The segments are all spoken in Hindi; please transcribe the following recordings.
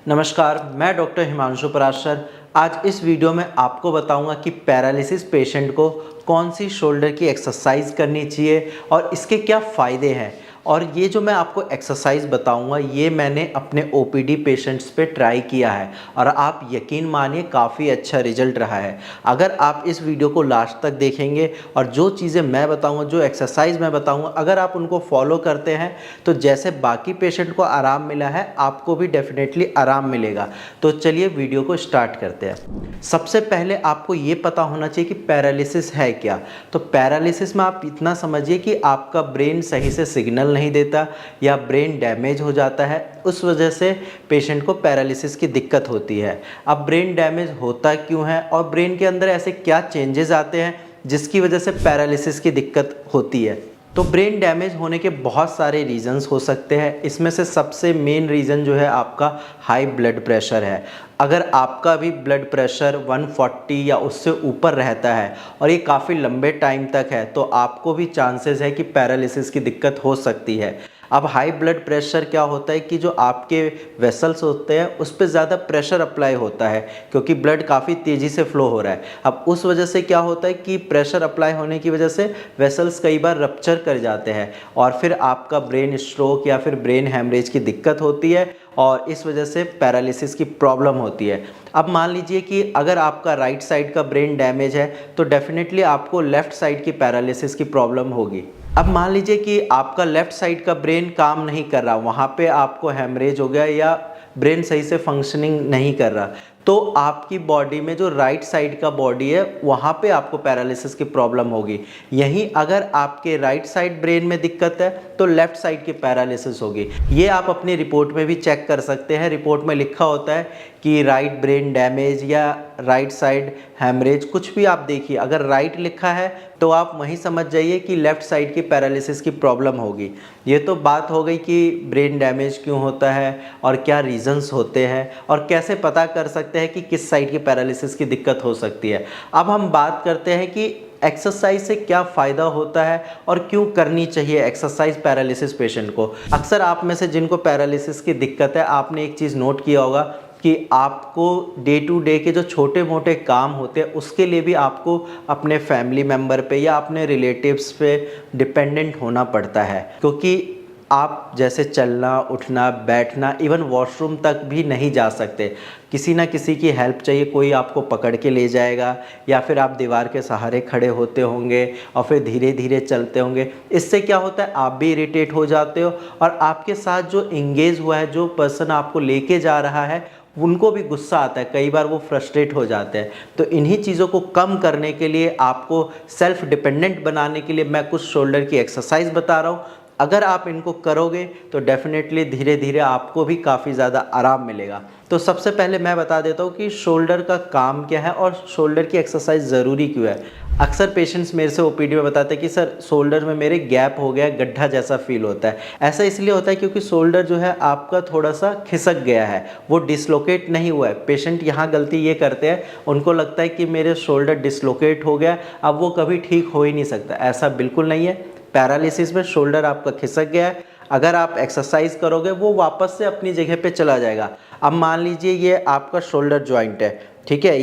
नमस्कार, मैं डॉक्टर हिमांशु पराशर। आज इस वीडियो में आपको बताऊंगा कि पैरालिसिस पेशेंट को कौन सी शोल्डर की एक्सरसाइज करनी चाहिए और इसके क्या फ़ायदे हैं। और ये जो मैं आपको एक्सरसाइज बताऊंगा ये मैंने अपने ओपीडी पेशेंट्स पे ट्राई किया है और आप यकीन मानिए काफ़ी अच्छा रिजल्ट रहा है। अगर आप इस वीडियो को लास्ट तक देखेंगे और जो चीज़ें मैं बताऊंगा, जो एक्सरसाइज मैं बताऊंगा, अगर आप उनको फॉलो करते हैं तो जैसे बाकी पेशेंट को आराम मिला है आपको भी डेफिनेटली आराम मिलेगा। तो चलिए वीडियो को स्टार्ट करते हैं। सबसे पहले आपको ये पता होना चाहिए कि पैरालिसिस है क्या। तो पैरालिसिस में आप इतना समझिए कि आपका ब्रेन सही से सिग्नल नहीं देता या ब्रेन डैमेज हो जाता है, उस वजह से पेशेंट को पैरालिसिस की दिक्कत होती है। अब ब्रेन डैमेज होता क्यों है और ब्रेन के अंदर ऐसे क्या चेंजेस आते हैं जिसकी वजह से पैरालिसिस की दिक्कत होती है। तो ब्रेन डैमेज होने के बहुत सारे रीज़न्स हो सकते हैं। इसमें से सबसे मेन रीज़न जो है आपका हाई ब्लड प्रेशर है। अगर आपका भी ब्लड प्रेशर 140 या उससे ऊपर रहता है और ये काफ़ी लंबे टाइम तक है तो आपको भी चांसेस है कि पैरालिसिस की दिक्कत हो सकती है। अब हाई ब्लड प्रेशर क्या होता है कि जो आपके वेसल्स होते हैं उस पर ज़्यादा प्रेशर अप्लाई होता है क्योंकि ब्लड काफ़ी तेज़ी से फ्लो हो रहा है। अब उस वजह से क्या होता है कि प्रेशर अप्लाई होने की वजह से वेसल्स कई बार रप्चर कर जाते हैं और फिर आपका ब्रेन स्ट्रोक या फिर ब्रेन हैमरेज की दिक्कत होती है और इस वजह से पैरालिसिस की प्रॉब्लम होती है। अब मान लीजिए कि अगर आपका राइट साइड का ब्रेन डैमेज है तो डेफिनेटली आपको लेफ़्ट साइड की पैरालिसिस की प्रॉब्लम होगी। अब मान लीजिए कि आपका लेफ़्ट साइड का ब्रेन काम नहीं कर रहा, वहाँ पे आपको हैमरेज हो गया या ब्रेन सही से फंक्शनिंग नहीं कर रहा, तो आपकी बॉडी में जो राइट साइड का बॉडी है वहाँ पे आपको पैरालिसिस की प्रॉब्लम होगी। यहीं अगर आपके राइट साइड ब्रेन में दिक्कत है तो लेफ़्ट साइड की पैरालिसिस होगी। ये आप अपनी रिपोर्ट में भी चेक कर सकते हैं। रिपोर्ट में लिखा होता है कि राइट ब्रेन डैमेज या राइट साइड हैमरेज, कुछ भी आप देखिए, अगर राइट लिखा है तो आप वहीं समझ जाइए कि लेफ़्ट साइड की पैरालिसिस की प्रॉब्लम होगी। ये तो बात हो गई कि ब्रेन डैमेज क्यों होता है और क्या रीज़न्स होते हैं और कैसे पता कर सकते हैं कि किस साइड की पैरालिसिस की दिक्कत हो सकती है। अब हम बात करते हैं कि एक्सरसाइज से क्या फ़ायदा होता है और क्यों करनी चाहिए एक्सरसाइज पैरालिसिस पेशेंट को। अक्सर आप में से जिनको पैरालिसिस की दिक्कत है आपने एक चीज़ नोट किया होगा कि आपको डे टू डे के जो छोटे मोटे काम होते हैं उसके लिए भी आपको अपने फैमिली मेम्बर पे या अपने रिलेटिव्स पे डिपेंडेंट होना पड़ता है, क्योंकि आप जैसे चलना उठना बैठना इवन वॉशरूम तक भी नहीं जा सकते। किसी ना किसी की हेल्प चाहिए, कोई आपको पकड़ के ले जाएगा या फिर आप दीवार के सहारे खड़े होते होंगे और फिर धीरे धीरे चलते होंगे। इससे क्या होता है आप भी इरिटेट हो जाते हो और आपके साथ जो इंगेज हुआ है, जो पर्सन आपको लेके जा रहा है, उनको भी गुस्सा आता है, कई बार वो फ्रस्ट्रेट हो जाते हैं। तो इन्हीं चीज़ों को कम करने के लिए, आपको सेल्फ डिपेंडेंट बनाने के लिए मैं कुछ शोल्डर की एक्सरसाइज बता रहा हूँ। अगर आप इनको करोगे तो डेफिनेटली धीरे धीरे आपको भी काफ़ी ज़्यादा आराम मिलेगा। तो सबसे पहले मैं बता देता हूँ कि शोल्डर का काम क्या है और शोल्डर की एक्सरसाइज ज़रूरी क्यों है। अक्सर पेशेंट्स मेरे से ओपीडी में बताते हैं कि सर शोल्डर में मेरे गैप हो गया, गड्ढा जैसा फील होता है। ऐसा इसलिए होता है क्योंकि शोल्डर जो है आपका थोड़ा सा खिसक गया है, वो डिसलोकेट नहीं हुआ है। पेशेंट यहाँ गलती ये करते हैं, उनको लगता है कि मेरे शोल्डर डिसलोकेट हो गया, अब वो कभी ठीक हो ही नहीं सकता। ऐसा बिल्कुल नहीं है। पैरालिसिस में शोल्डर आपका खिसक गया है, अगर आप एक्सरसाइज करोगे वो वापस से अपनी जगह पे चला जाएगा। अब मान लीजिए ये आपका शोल्डर जॉइंट है, ठीक है,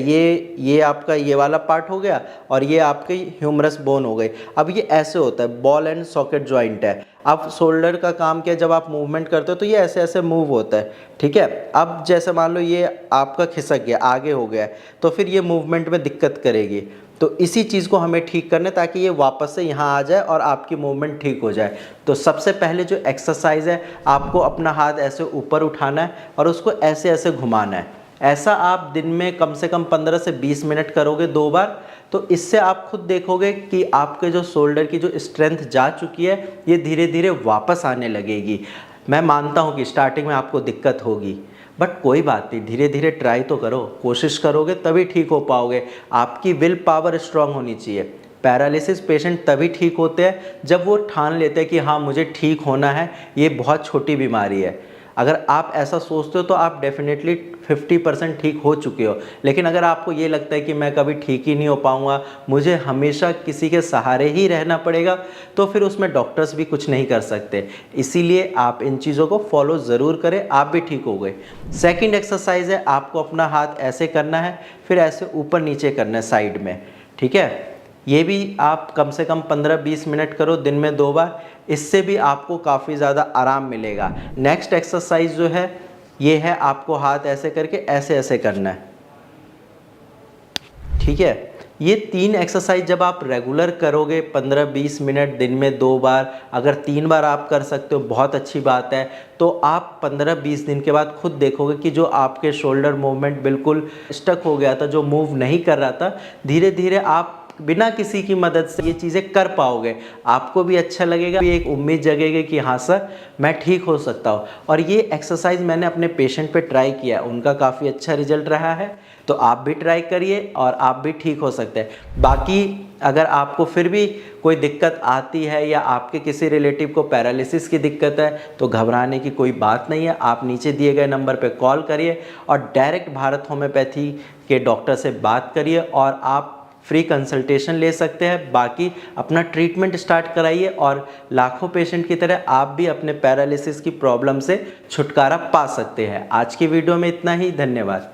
ये आपका ये वाला पार्ट हो गया और ये आपकी ह्यूमरस बोन हो गई। अब ये ऐसे होता है, बॉल एंड सॉकेट जॉइंट है। अब शोल्डर का काम क्या है, जब आप मूवमेंट करते हो तो ये ऐसे ऐसे मूव होता है, ठीक है। अब जैसे मान लो ये आपका खिसक गया, आगे हो गया, तो फिर ये मूवमेंट में दिक्कत करेगी। तो इसी चीज़ को हमें ठीक करना है ताकि ये वापस से यहाँ आ जाए और आपकी मूवमेंट ठीक हो जाए। तो सबसे पहले जो एक्सरसाइज है, आपको अपना हाथ ऐसे ऊपर उठाना है और उसको ऐसे ऐसे घुमाना है। ऐसा आप दिन में कम से कम 15 से 20 मिनट करोगे 2 बार, तो इससे आप खुद देखोगे कि आपके जो शोल्डर की जो स्ट्रेंथ जा चुकी है ये धीरे धीरे वापस आने लगेगी। मैं मानता हूँ कि स्टार्टिंग में आपको दिक्कत होगी, बट कोई बात नहीं, धीरे धीरे ट्राई तो करो, कोशिश करोगे तभी ठीक हो पाओगे। आपकी विल पावर स्ट्रांग होनी चाहिए। पैरालिसिस पेशेंट तभी ठीक होते हैं जब वो ठान लेते हैं कि हाँ मुझे ठीक होना है, ये बहुत छोटी बीमारी है। अगर आप ऐसा सोचते हो तो आप डेफिनेटली 50% ठीक हो चुके हो। लेकिन अगर आपको ये लगता है कि मैं कभी ठीक ही नहीं हो पाऊँगा, मुझे हमेशा किसी के सहारे ही रहना पड़ेगा, तो फिर उसमें डॉक्टर्स भी कुछ नहीं कर सकते। इसीलिए आप इन चीज़ों को फॉलो ज़रूर करें, आप भी ठीक हो गए। सेकंड एक्सरसाइज है, आपको अपना हाथ ऐसे करना है, फिर ऐसे ऊपर नीचे करना है साइड में, ठीक है। ये भी आप कम से कम 15-20 मिनट करो दिन में 2 बार, इससे भी आपको काफ़ी ज़्यादा आराम मिलेगा। नेक्स्ट एक्सरसाइज जो है ये है, आपको हाथ ऐसे करके ऐसे ऐसे करना है, ठीक है। ये 3 एक्सरसाइज जब आप रेगुलर करोगे 15-20 मिनट दिन में 2 बार, अगर 3 बार आप कर सकते हो बहुत अच्छी बात है। तो आप 15-20 दिन के बाद खुद देखोगे कि जो आपके शोल्डर मूवमेंट बिल्कुल स्टक हो गया था, जो मूव नहीं कर रहा था, धीरे धीरे आप बिना किसी की मदद से ये चीज़ें कर पाओगे। आपको भी अच्छा लगेगा, भी एक उम्मीद जगेगी कि हाँ सर मैं ठीक हो सकता हूँ। और ये एक्सरसाइज मैंने अपने पेशेंट पे ट्राई किया, उनका काफ़ी अच्छा रिजल्ट रहा है। तो आप भी ट्राई करिए और आप भी ठीक हो सकते हैं। बाकी अगर आपको फिर भी कोई दिक्कत आती है या आपके किसी रिलेटिव को पैरालिसिस की दिक्कत है, तो घबराने की कोई बात नहीं है। आप नीचे दिए गए नंबर पे कॉल करिए और डायरेक्ट भारत होम्योपैथी के डॉक्टर से बात करिए और आप फ्री कंसल्टेशन ले सकते हैं। बाकी अपना ट्रीटमेंट स्टार्ट कराइए और लाखों पेशेंट की तरह आप भी अपने पैरालिसिस की प्रॉब्लम से छुटकारा पा सकते हैं। आज की वीडियो में इतना ही, धन्यवाद।